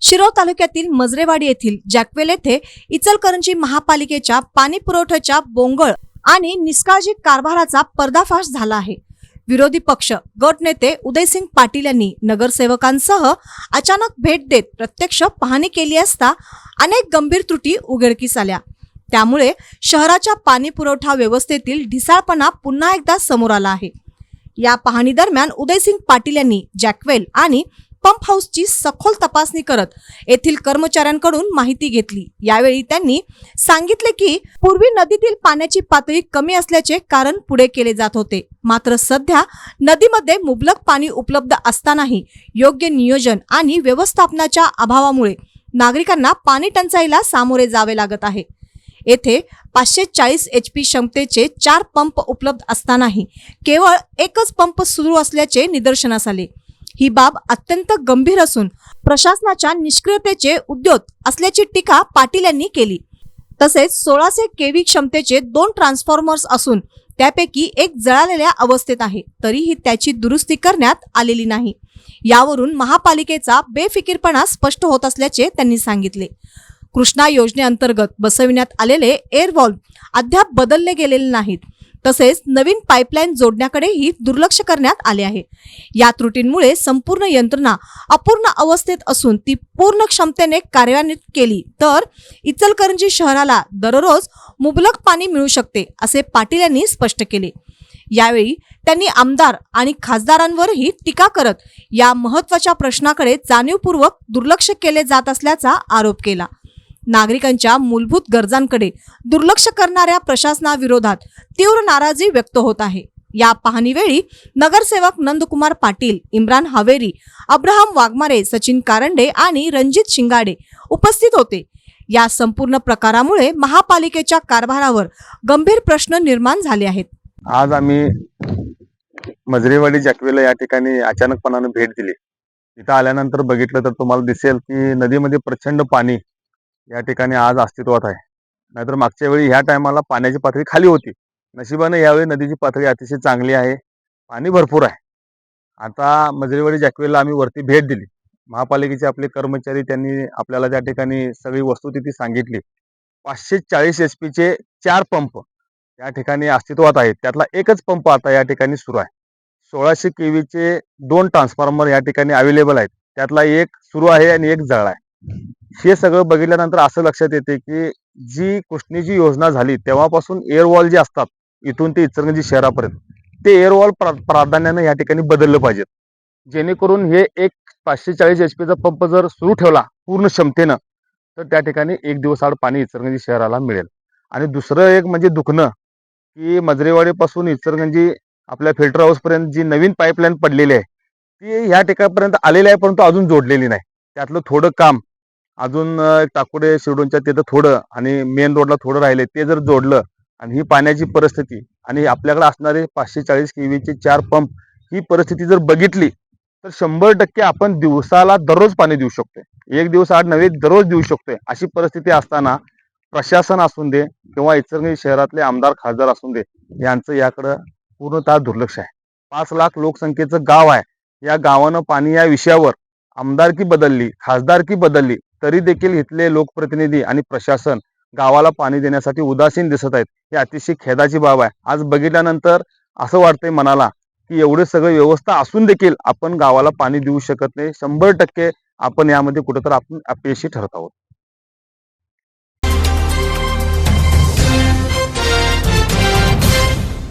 शिरोळ तालुक्यातील मजरेवाडी येथील जॅकवेल येथे इचलकरंजी महापालिकेच्या पाणी पुरवठ्याच्या बोंगळ आणि निष्काळजी कारभाराचा पर्दाफाश झाला आहे। विरोधी पक्ष गट नेते उदयसिंग पाटील यांनी नगरसेवकांसह अचानक भेट देत प्रत्यक्ष पाहणी केली असता अनेक गंभीर त्रुटी उघडकीस आल्या। त्यामुळे शहराच्या पाणी पुरवठा व्यवस्थेतील ढिसाळपणा पुन्हा एकदा समोर आला आहे। या पाहणी दरम्यान उदयसिंग पाटील यांनी जॅकवेल आणि पंप हाऊसची सखोल तपासणी करत येथील कर्मचाऱ्यांकडून माहिती घेतली। यावेळी त्यांनी सांगितले की पूर्वी नदीतील पाण्याची पातळी कमी असल्याचे कारण पुढे केले जात होते, मात्र सध्या नदीमध्ये मुबलक पाणी उपलब्ध असतानाही योग्य नियोजन आणि व्यवस्थापनाच्या अभावामुळे नागरिकांना पाणी टंचाईला सामोरे जावे लागत आहे। येथे 540 HP क्षमतेचे 4 पंप उपलब्ध असतानाही केवळ एकच पंप सुरू असल्याचे निदर्शनास आले। ही बाब अत्यंत गंभीर असून प्रशासनाच्या निष्क्रियतेचे उद्योग असल्याची टीका पाटील यांनी केली। तसेच 1600 kV क्षमतेचे 2 ट्रान्सफॉर्मर्स असून त्यापैकी एक जळालेल्या अवस्थेत आहे, तरीही त्याची दुरुस्ती करण्यात आलेली नाही। यावरून महापालिकेचा बेफिकीरपणा स्पष्ट होत असल्याचे त्यांनी सांगितले। कृष्णा योजनेअंतर्गत बसविण्यात आलेले एअर व्हॉल्व अद्याप बदलले गेलेले नाहीत, तसेच नवीन पाईपलाईन जोडण्याकडेही दुर्लक्ष करण्यात आले आहे। या त्रुटींमुळे संपूर्ण यंत्रणा अपूर्ण अवस्थेत असून ती पूर्ण क्षमतेने कार्यान्वित केली तर इचलकरंजी शहराला दररोज मुबलक पाणी मिळू शकते, असे पाटील यांनी स्पष्ट केले। यावेळी त्यांनी आमदार आणि खासदारांवरही टीका करत या महत्त्वाच्या प्रश्नाकडे जाणीवपूर्वक दुर्लक्ष केले जात असल्याचा आरोप केला। नागरिकांच्या मूलभूत गरजांकडे दुर्लक्ष करणाऱ्या प्रशासनाविरोधात तीव्र नाराजी व्यक्त होत आहे। या पाहणीवेळी नगरसेवक नंदकुमार पाटील, इम्रान हवेरी, अब्राहम वाघमारे, सचिन कारंडे आणि रणजित शिंगाडे उपस्थित होते। या संपूर्ण प्रकारामुळे महापालिकेच्या कारभारावर गंभीर प्रश्न निर्माण झाले आहेत। आज आम्ही मजरेवाडी जॅकवेल या ठिकाणी अचानकपणाने भेट दिली। इथं आल्यानंतर बघितलं तर तुम्हाला दिसेल की नदीमध्ये प्रचंड पाणी या ठिकाणी आज अस्तित्वात आहे। नाहीतर मागच्या वेळी ह्या टायमाला पाण्याची पातळी खाली होती। नशिबाने यावेळी नदीची पातळी अतिशय चांगली आहे, पाणी भरपूर आहे। आता मजरेवाडी जॅकवेलला आम्ही वरती भेट दिली। महापालिकेचे आपले कर्मचारी त्यांनी आपल्याला त्या ठिकाणी सगळी वस्तुस्थिती सांगितली। 540 HP चे 4 पंप या ठिकाणी अस्तित्वात आहेत, त्यातला एकच पंप आता या ठिकाणी सुरू आहे। 1600 kV चे 2 ट्रान्सफॉर्मर या ठिकाणी अवेलेबल आहेत, त्यातला एक सुरू आहे आणि एक जळला आहे। हे सगळं बघितल्यानंतर असं लक्षात येते की जी कृष्णेची योजना झाली तेव्हापासून एअर वॉल जे असतात इथून ते इचलकरंजी शहरापर्यंत ते एअर वॉल प्राधान्याने या ठिकाणी बदललं पाहिजे, जेणेकरून हे एक 540 HP चा पंप जर सुरू ठेवला पूर्ण क्षमतेनं तर त्या ठिकाणी एक दिवस आड पाणी इचलकरंजी शहराला मिळेल। आणि दुसरं एक म्हणजे दुखणं की मजरेवाडीपासून इचलकरंजी आपल्या फिल्टर हाऊस पर्यंत जी नवीन पाईपलाईन पडलेली आहे ती ह्या ठिकाणापर्यंत आलेली आहे, परंतु अजून जोडलेली नाही। त्यातलं थोडं काम अजून टाकुडे शिवडूनच्या तिथं थोडं आणि मेन रोडला थोडं राहिले, ते जर जोडलं आणि ही पाण्याची परिस्थिती आणि आपल्याकडे असणारे 540 kV चे 4 पंप ही परिस्थिती जर बघितली तर 100% आपण दिवसाला दररोज पाणी देऊ शकतोय। एक दिवस आड नव्हे, दररोज देऊ शकतोय। अशी परिस्थिती असताना प्रशासन असून दे किंवा इचलकरंजी शहरातले आमदार खासदार असून दे यांचं याकडे पूर्णतः दुर्लक्ष आहे। 5 लाख लोकसंख्येचं गाव आहे, या गावानं पाणी या विषयावर आमदारकी बदलली, खासदारकी बदलली, तरी देखील इथले लोकप्रतिनिधी आणि प्रशासन गावाला पाणी देण्यासाठी उदासीन दिसत आहेत। ही अतिशय खेदाची बाब आहे। आज बघितल्यानंतर असं वाटतंय मनाला की एवढे सगळे व्यवस्था असून देखील आपण गावाला पाणी देऊ शकत नाही। 100% आपण यामध्ये कुठेतरी आपण अपयशी ठरत आहोत।